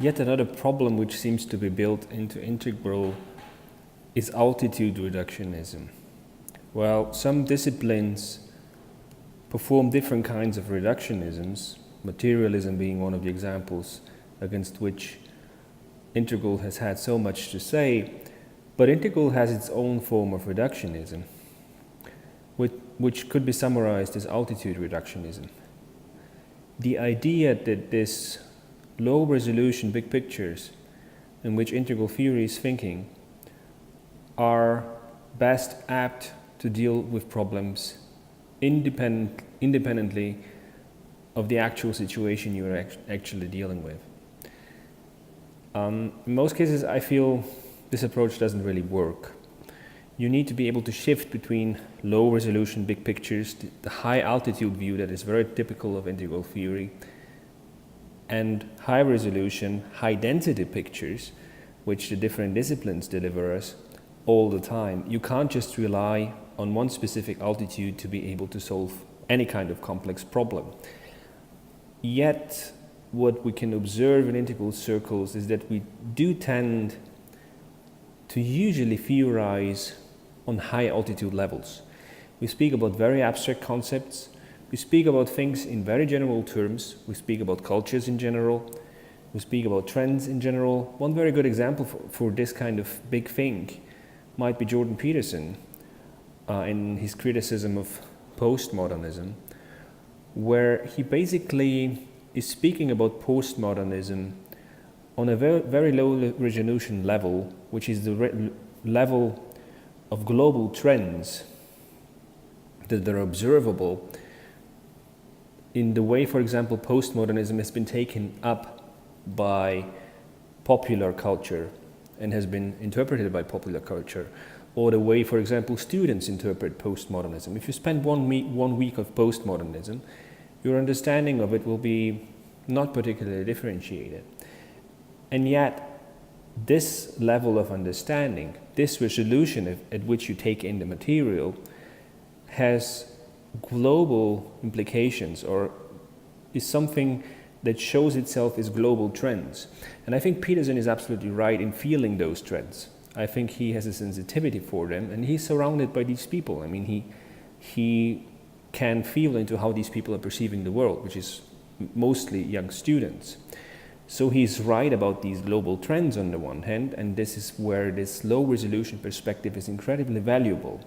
Yet another problem which seems to be built into integral is altitude reductionism. Well, some disciplines perform different kinds of reductionisms, materialism being one of the examples against which integral has had so much to say, but integral has its own form of reductionism, which could be summarized as altitude reductionism. The idea that this low resolution big pictures in which integral theory is thinking are best apt to deal with problems independently of the actual situation you're actually dealing with. In most cases, I feel this approach doesn't really work. You need to be able to shift between low resolution big pictures, the high altitude view that is very typical of integral theory, and high resolution, high density pictures, which the different disciplines deliver us all the time. You can't just rely on one specific altitude to be able to solve any kind of complex problem. Yet, what we can observe in integral circles is that we do tend to usually theorize on high altitude levels. We speak about very abstract concepts. We speak about things in very general terms. We speak about cultures in general. We speak about trends in general. One very good example for this kind of big thing might be Jordan Peterson in his criticism of postmodernism, where he basically is speaking about postmodernism on a very, very low resolution level, which is the level of global trends that are observable in the way, for example, postmodernism has been taken up by popular culture and has been interpreted by popular culture, or the way, for example, students interpret postmodernism. If you spend one week of postmodernism, your understanding of it will be not particularly differentiated. And yet, this level of understanding, this resolution at which you take in the material, has global implications, or is something that shows itself as global trends. And I think Peterson is absolutely right in feeling those trends. I think he has a sensitivity for them, and he's surrounded by these people. I mean, he can feel into how these people are perceiving the world, which is mostly young students. So he's right about these global trends on the one hand, and this is where this low resolution perspective is incredibly valuable.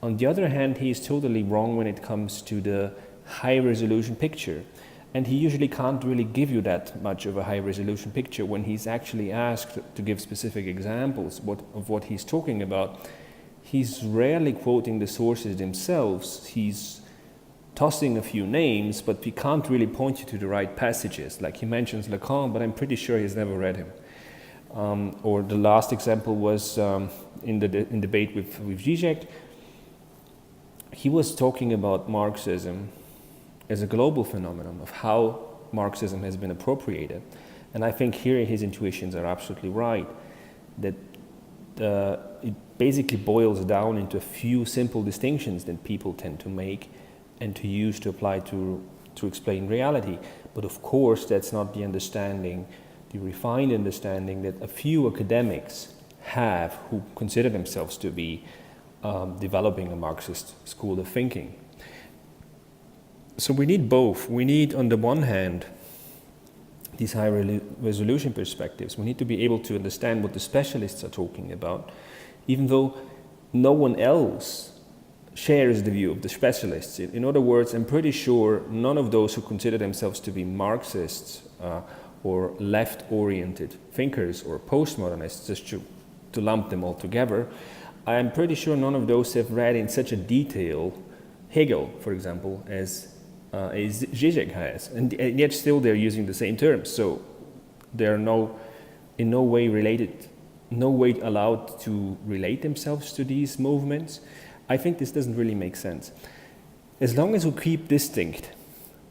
On the other hand, he is totally wrong when it comes to the high resolution picture. And he usually can't really give you that much of a high resolution picture when he's actually asked to give specific examples of what he's talking about. He's rarely quoting the sources themselves. He's tossing a few names, but he can't really point you to the right passages. Like he mentions Lacan, but I'm pretty sure he's never read him. Or the last example was in debate with Zizek. He was talking about Marxism as a global phenomenon, of how Marxism has been appropriated. And I think here his intuitions are absolutely right, that it basically boils down into a few simple distinctions that people tend to make and to use to apply to explain reality. But of course, that's not the understanding, the refined understanding that a few academics have who consider themselves to be developing a Marxist school of thinking. So we need both. We need, on the one hand, these high resolution perspectives. We need to be able to understand what the specialists are talking about, even though no one else shares the view of the specialists. In other words, I'm pretty sure none of those who consider themselves to be Marxists or left-oriented thinkers or postmodernists, just to lump them all together, I'm pretty sure none of those have read in such a detail Hegel, for example, as Zizek has, and yet still they're using the same terms. So they're in no way related, no way allowed to relate themselves to these movements. I think this doesn't really make sense. As long as we keep distinct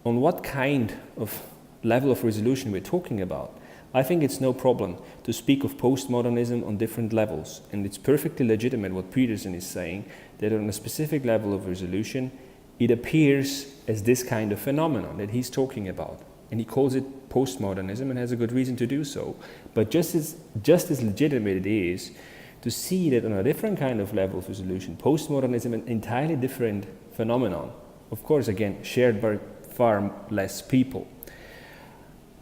on what kind of level of resolution we're talking about, I think it's no problem to speak of postmodernism on different levels, and it's perfectly legitimate what Peterson is saying, that on a specific level of resolution, it appears as this kind of phenomenon that he's talking about. And he calls it postmodernism and has a good reason to do so. But just as legitimate it is to see that on a different kind of level of resolution, postmodernism is an entirely different phenomenon. Of course, again, shared by far less people.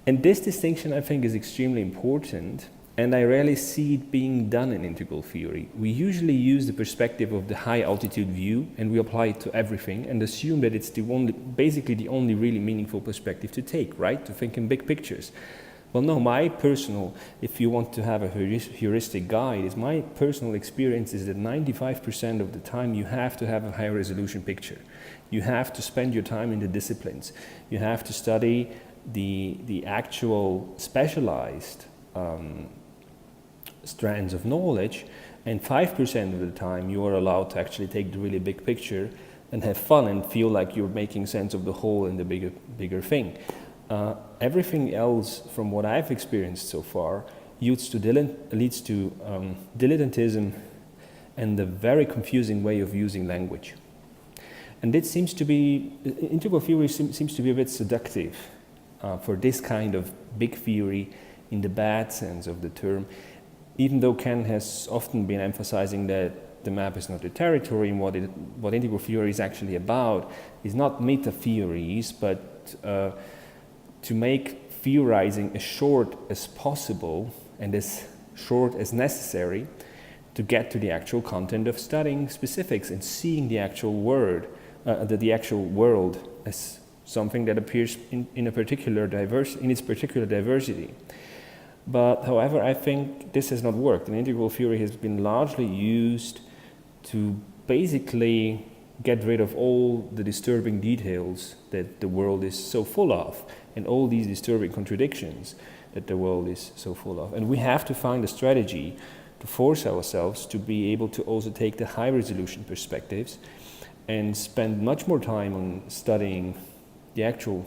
And this distinction, I think, is extremely important, and I rarely see it being done in integral theory. We usually use the perspective of the high altitude view, and we apply it to everything, and assume that it's basically the only really meaningful perspective to take, right? To think in big pictures. Well, no, my personal, if you want to have a heuristic guide, is my personal experience is that 95% of the time you have to have a high resolution picture. You have to spend your time in the disciplines. You have to study the actual specialized strands of knowledge, and 5% of the time you are allowed to actually take the really big picture and have fun and feel like you're making sense of the whole and the bigger thing. Everything else, from what I've experienced so far, leads to dilettantism and a very confusing way of using language. And it seems to be, integral theory seems to be a bit seductive for this kind of big theory in the bad sense of the term, even though Kant has often been emphasizing that the map is not the territory, and what integral theory is actually about is not meta-theories, but to make theorizing as short as possible and as short as necessary to get to the actual content of studying specifics and seeing the actual word, the actual world as something that appears in its particular diversity. But however, I think this has not worked, and integral theory has been largely used to basically get rid of all the disturbing details that the world is so full of, and all these disturbing contradictions that the world is so full of. And we have to find a strategy to force ourselves to be able to also take the high resolution perspectives and spend much more time on studying the actual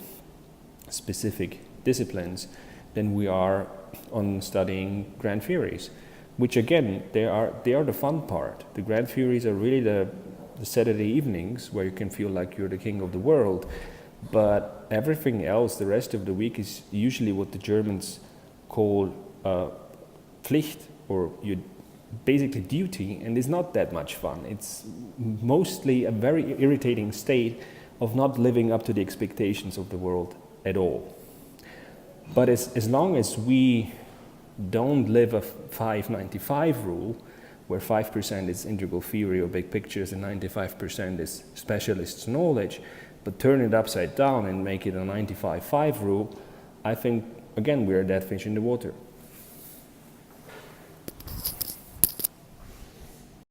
specific disciplines than we are on studying grand theories, which again, they are the fun part. The grand theories are really the Saturday evenings where you can feel like you're the king of the world, but everything else, the rest of the week, is usually what the Germans call Pflicht, or basically duty, and it's not that much fun. It's mostly a very irritating state of not living up to the expectations of the world at all. But as long as we don't live a 595 rule, where 5% is integral theory or big pictures and 95% is specialist knowledge, but turn it upside down and make it a 95-5 rule, I think, again, we're a dead fish in the water.